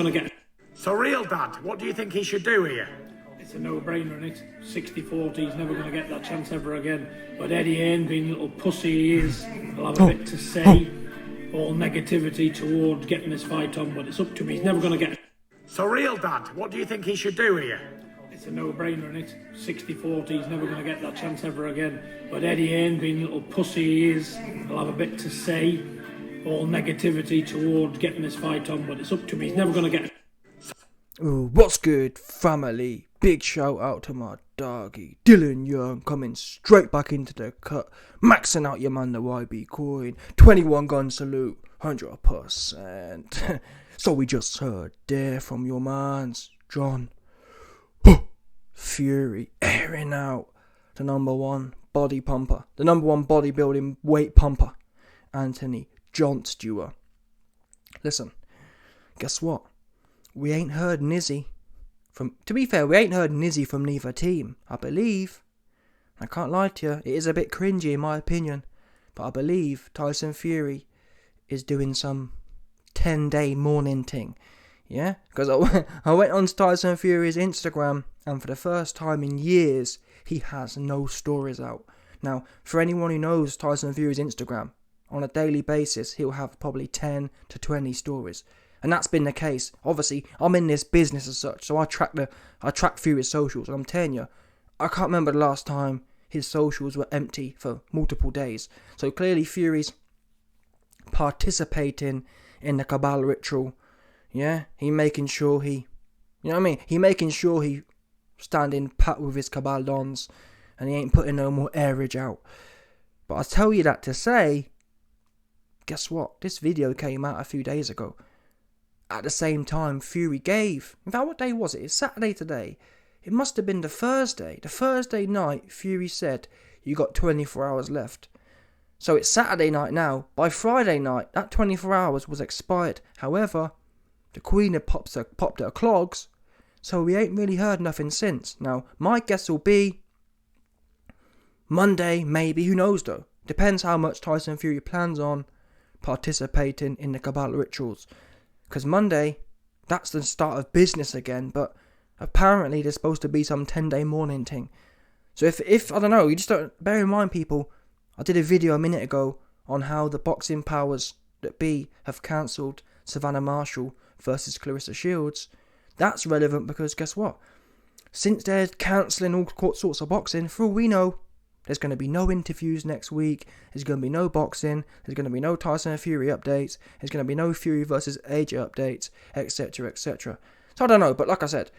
Gonna get. So real, Dad, what do you think he should do here? It's a no-brainer, and it's 60-40. He's never going to get that chance ever again. But Eddie Hearn, being a little pussy he is, will have a bit to say. All negativity toward getting this fight on, but it's up to him. He's never going to get. So real, Dad, what do you think he should do here? It's a no-brainer, and it's 60-40. He's never going to get that chance ever again. But Eddie Hearn, being a little pussy he is, will have a bit to say. All negativity toward getting this fight on, but it's up to him. He's never going to get. Ooh, what's good, family? Big shout out to my doggy, Dylan Young, coming straight back into the cut, maxing out your man the YB coin, 21 gun salute, 100%. So we just heard there from your mans, John Fury, airing out the number one body pumper, the number one bodybuilding weight pumper, Anthony John Stewart. Listen, guess what? We ain't heard Nizzy from, to be fair, we ain't heard Nizzy from neither team. I believe, I can't lie to you, it is a bit cringy in my opinion, but I believe Tyson Fury is doing some 10-day morning thing. Yeah? Because I went on to Tyson Fury's Instagram, and for the first time in years, he has no stories out. Now, for anyone who knows Tyson Fury's Instagram, on a daily basis, he'll have probably 10 to 20 stories. And that's been the case. Obviously, I'm in this business as such, so I track Fury's socials, and I'm telling you, I can't remember the last time his socials were empty for multiple days. So clearly Fury's participating in the Kabbalah ritual. Yeah, he making sure he, you know what I mean? He making sure he standing pat with his Kabbalah dons, and he ain't putting no more airage out. But I tell you that to say, guess what? This video came out a few days ago. At the same time, Fury gave. In fact, what day was it? It's Saturday today. It must have been the Thursday. The Thursday night, Fury said, you got 24 hours left. So it's Saturday night now. By Friday night, that 24 hours was expired. However, the Queen had popped her clogs, so we ain't really heard nothing since. Now, my guess will be Monday, maybe. Who knows, though? Depends how much Tyson Fury plans on participating in the Kabbalah rituals. Because Monday, that's the start of business again, but apparently there's supposed to be some 10-day morning thing. So if I don't know, you just don't, bear in mind people, I did a video a minute ago on how the boxing powers that be have cancelled Savannah Marshall versus Clarissa Shields. That's relevant because guess what? Since they're cancelling all sorts of boxing, for all we know, there's going to be no interviews next week. There's going to be no boxing. There's going to be no Tyson Fury updates. There's going to be no Fury versus AJ updates, etc., etc. So I don't know, but like I said,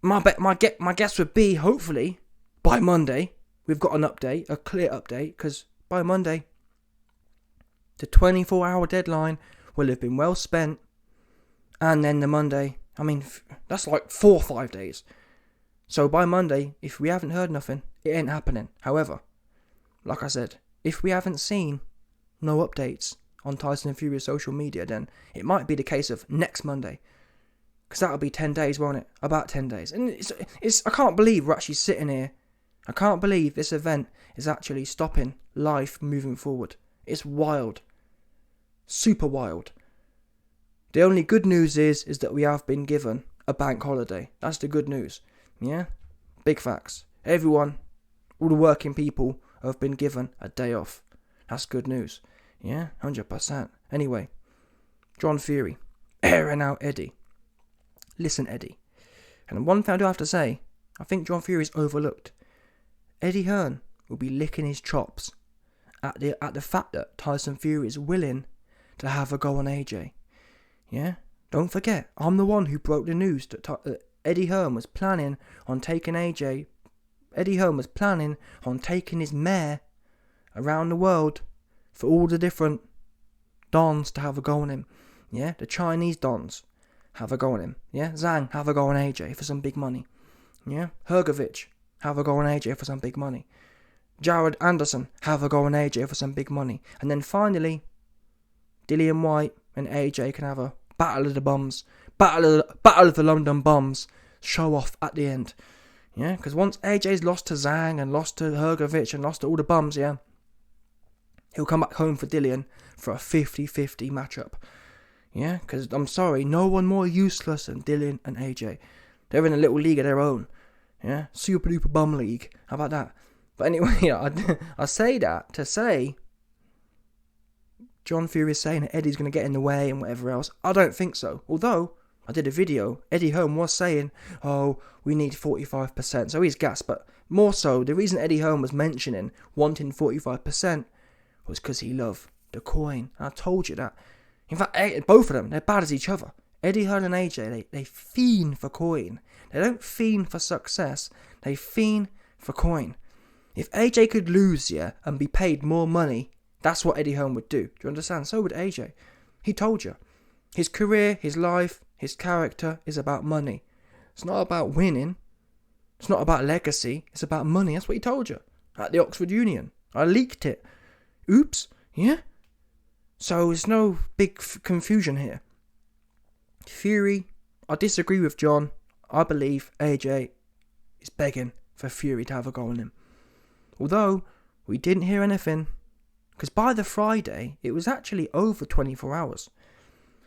my guess would be hopefully by Monday we've got an update, a clear update, because by Monday the 24-hour deadline will have been well spent, and then the Monday, I mean that's like 4 or 5 days. So by Monday, if we haven't heard nothing, it ain't happening. However, like I said, if we haven't seen no updates on Tyson Fury's social media, then it might be the case of next Monday. Because that'll be 10 days, won't it? About 10 days. And it's I can't believe we're actually sitting here. I can't believe this event is actually stopping life moving forward. It's wild. Super wild. The only good news is that we have been given a bank holiday. That's the good news. Yeah? Big facts. Everyone, all the working people have been given a day off. That's good news. Yeah? 100%. Anyway, John Fury, airing out Eddie. Listen, Eddie. And one thing I do have to say, I think John Fury is overlooked. Eddie Hearn will be licking his chops at the fact that Tyson Fury is willing to have a go on AJ. Yeah? Don't forget, I'm the one who broke the news that Eddie Hearn was planning on taking AJ. Eddie Hearn was planning on taking his mare around the world for all the different dons to have a go on him. Yeah, the Chinese dons have a go on him. Yeah, Zhang have a go on AJ for some big money. Yeah, Hergovich have a go on AJ for some big money. Jared Anderson have a go on AJ for some big money. And then finally, Dillian White and AJ can have a battle of the bums. Battle of the London Bums show off at the end. Yeah, because once AJ's lost to Zhang and lost to Hergovich and lost to all the bums, yeah, he'll come back home for Dillian for a 50-50 matchup. Yeah, because I'm sorry, no one more useless than Dylan and AJ. They're in a little league of their own. Yeah, super duper bum league. How about that? But anyway, I say that to say John Fury is saying that Eddie's going to get in the way and whatever else. I don't think so. Although, I did a video, Eddie Hearn was saying, oh, we need 45%. So he's gassed. But more so, the reason Eddie Hearn was mentioning wanting 45% was because he loved the coin. I told you that. In fact, both of them, they're bad as each other. Eddie Hearn and AJ, they fiend for coin. They don't fiend for success. They fiend for coin. If AJ could lose, yeah, and be paid more money, that's what Eddie Hearn would do. Do you understand? So would AJ. He told you. His career, his life, his character is about money. It's not about winning. It's not about legacy. It's about money. That's what he told you at the Oxford Union. I leaked it. Oops. Yeah? So there's no big confusion here. Fury, I disagree with John. I believe AJ is begging for Fury to have a go on him. Although, we didn't hear anything. Because by the Friday, it was actually over 24 hours.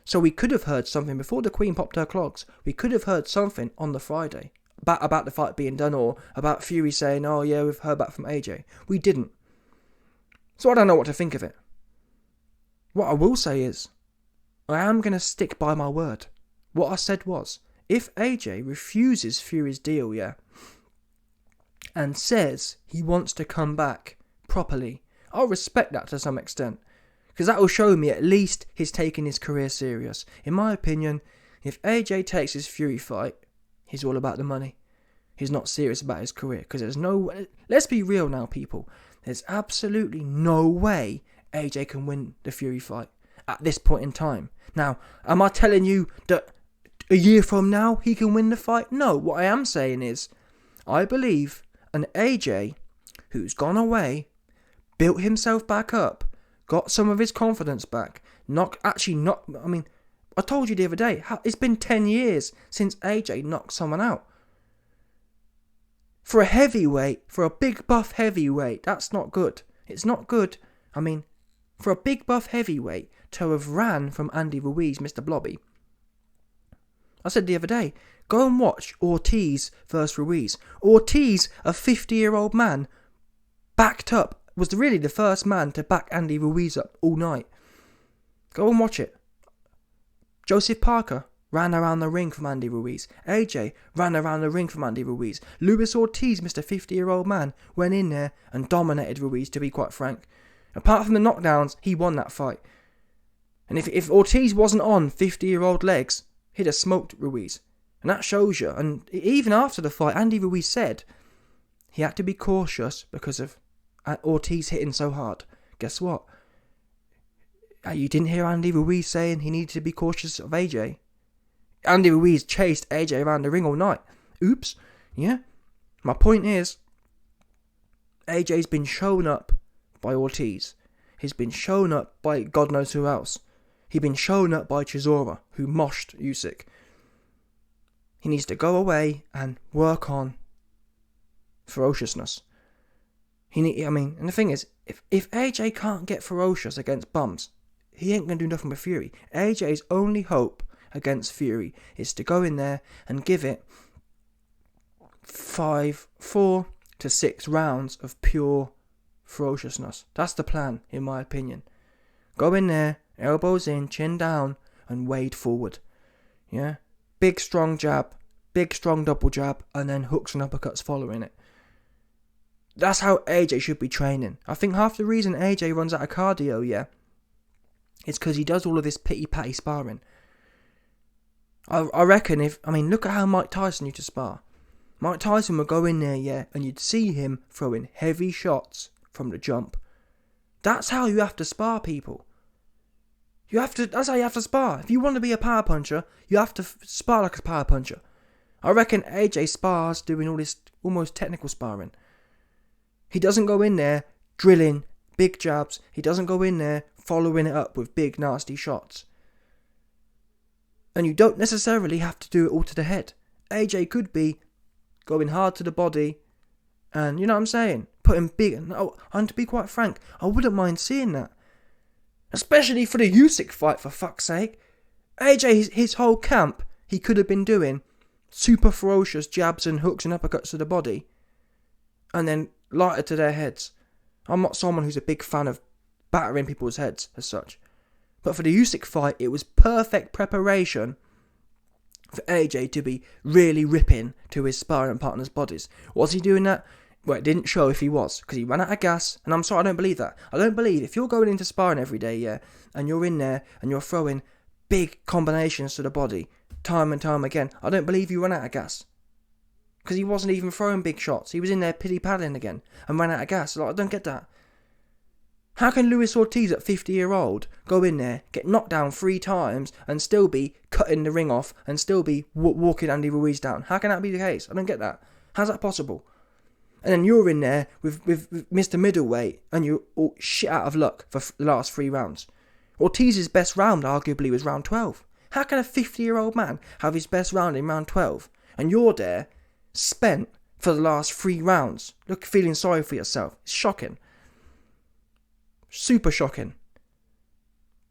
So we could have heard something before the Queen popped her clogs. We could have heard something on the Friday about the fight being done, or about Fury saying, oh yeah, we've heard back from AJ. We didn't. So I don't know what to think of it. What I will say is, I am going to stick by my word. What I said was, if AJ refuses Fury's deal, yeah, and says he wants to come back properly, I'll respect that to some extent. Because that will show me at least he's taking his career serious. In my opinion, if AJ takes his Fury fight, he's all about the money. He's not serious about his career. Because there's no... Let's be real now, people. There's absolutely no way AJ can win the Fury fight at this point in time. Now, am I telling you that a year from now he can win the fight? No, what I am saying is, I believe an AJ who's gone away, built himself back up, got some of his confidence back, I told you the other day, it's been 10 years since AJ knocked someone out. For a heavyweight, for a big buff heavyweight, that's not good. It's not good. For a big buff heavyweight to have ran from Andy Ruiz, Mr. Blobby. I said the other day, go and watch Ortiz versus Ruiz. Ortiz, a 50-year-old man, backed up, was really the first man to back Andy Ruiz up all night. Go and watch it. Joseph Parker ran around the ring from Andy Ruiz. AJ ran around the ring from Andy Ruiz. Luis Ortiz, Mr. 50-year-old man, went in there and dominated Ruiz, to be quite frank. Apart from the knockdowns, he won that fight. And if Ortiz wasn't on 50-year-old legs, he'd have smoked Ruiz. And that shows you. And even after the fight, Andy Ruiz said he had to be cautious because of Ortiz hitting so hard. Guess what? You didn't hear Andy Ruiz saying he needed to be cautious of AJ. Andy Ruiz chased AJ around the ring all night. Oops. Yeah. My point is, AJ's been shown up by Ortiz. He's been shown up by God knows who else. He's been shown up by Chisora, who moshed Usyk. He needs to go away and work on ferociousness. And the thing is, if AJ can't get ferocious against bums, he ain't going to do nothing with Fury. AJ's only hope against Fury is to go in there and give it 4 to 6 rounds of pure ferociousness. That's the plan, in my opinion. Go in there, elbows in, chin down, and wade forward. Yeah? Big strong jab, big strong double jab, and then hooks and uppercuts following it. That's how AJ should be training. I think half the reason AJ runs out of cardio, yeah, it's because he does all of this pity-patty sparring. I reckon look at how Mike Tyson used to spar. Mike Tyson would go in there, yeah, and you'd see him throwing heavy shots from the jump. That's how you have to spar, people. That's how you have to spar. If you want to be a power puncher, you have to spar like a power puncher. I reckon AJ spars doing all this almost technical sparring. He doesn't go in there drilling big jabs. He doesn't go in there following it up with big nasty shots. And you don't necessarily have to do it all to the head. AJ could be going hard to the body and, you know what I'm saying, putting big... And to be quite frank, I wouldn't mind seeing that. Especially for the Usyk fight, for fuck's sake. AJ, his whole camp, he could have been doing super ferocious jabs and hooks and uppercuts to the body, and then lighter to their heads. I'm not someone who's a big fan of battering people's heads as such, but for the Usyk fight, it was perfect preparation for AJ to be really ripping to his sparring partners' bodies. Was he doing that? Well, it didn't show if he was, because he ran out of gas, and I'm sorry, I don't believe that. I don't believe if you're going into sparring every day, yeah, and you're in there and you're throwing big combinations to the body time and time again, I don't believe you run out of gas. Because he wasn't even throwing big shots. He was in there pity-paddling again and ran out of gas. Like, I don't get that. How can Luis Ortiz at 50-year-old go in there, get knocked down 3 times and still be cutting the ring off and still be walking Andy Ruiz down? How can that be the case? I don't get that. How's that possible? And then you're in there with Mr. Middleweight and you're all shit out of luck for the last 3 rounds. Ortiz's best round arguably was round 12. How can a 50-year-old man have his best round in round 12? And you're there, spent for the last 3 rounds. Look, feeling sorry for yourself. It's shocking. Super shocking.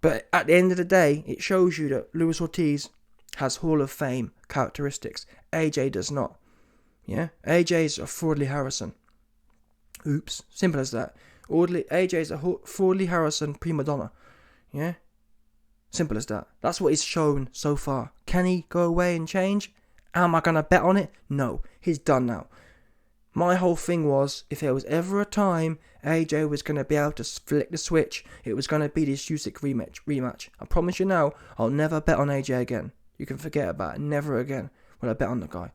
But at the end of the day, it shows you that Luis Ortiz has Hall of Fame characteristics. AJ does not. Yeah? AJ's a fraudly Harrison. Oops. Simple as that. AJ's a fraudly Harrison prima donna. Yeah? Simple as that. That's what he's shown so far. Can he go away and change? Am I going to bet on it? No. He's done now. My whole thing was, if there was ever a time AJ was going to be able to flick the switch, it was going to be this Usyk rematch. I promise you now, I'll never bet on AJ again. You can forget about it. Never again will I bet on the guy.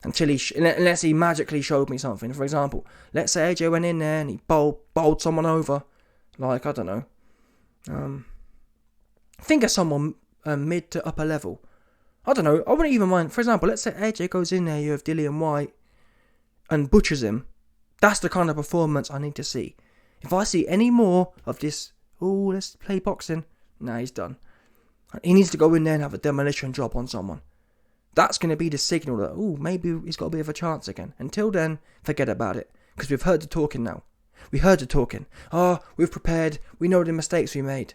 Until unless he magically showed me something. For example, let's say AJ went in there and he bowled someone over. Like, I don't know. Think of someone mid to upper level. I don't know. I wouldn't even mind. For example, let's say AJ goes in there, you have Dillian White, and butchers him. That's the kind of performance I need to see. If I see any more of this, let's play boxing, he's done. He needs to go in there and have a demolition job on someone. That's going to be the signal that, maybe he's got a bit of a chance again. Until then, forget about it. Because we've heard the talking now. We heard the talking. We've prepared. We know the mistakes we made.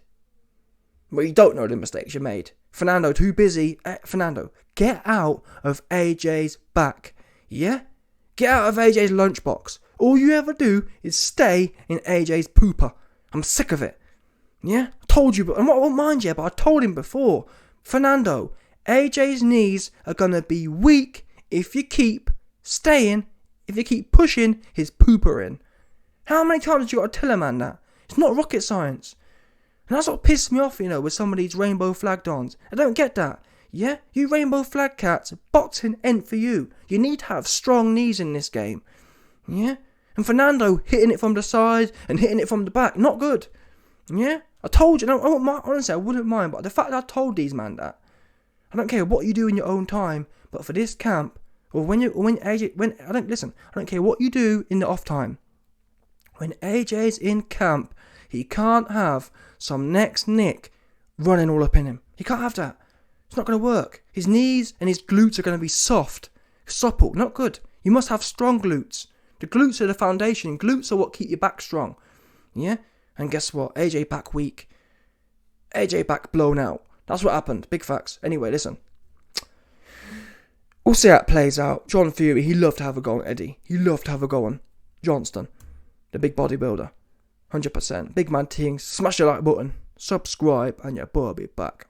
Well, you don't know the mistakes you made. Fernando, too busy. Fernando, get out of AJ's back. Yeah? Get out of AJ's lunchbox. All you ever do is stay in AJ's pooper. I'm sick of it. Yeah? I told you, but I won't mind you, but I told him before. Fernando, AJ's knees are going to be weak if you keep pushing his pooper in. How many times do you got to tell a man that? It's not rocket science. And that's what pissed me off, with some of these rainbow flag dons. I don't get that. Yeah? You rainbow flag cats, boxing ain't for you. You need to have strong knees in this game. Yeah? And Fernando hitting it from the side and hitting it from the back, not good. Yeah? I told you, honestly, I wouldn't mind, but the fact that I told these man that, I don't care what you do in your own time, but for this camp, or I don't care what you do in the off time. When AJ's in camp, he can't have some next Nick running all up in him. He can't have that. It's not going to work. His knees and his glutes are going to be supple, not good. You must have strong glutes. The glutes are the foundation. Glutes are what keep your back strong. Yeah? And guess what? AJ back weak. AJ back blown out. That's what happened. Big facts. Anyway, listen. We'll see how it plays out. John Fury, he loved to have a go on Eddie. He loved to have a go on Johnston, the big bodybuilder. 100%. Big man team. Smash the like button. Subscribe and your boy will be back.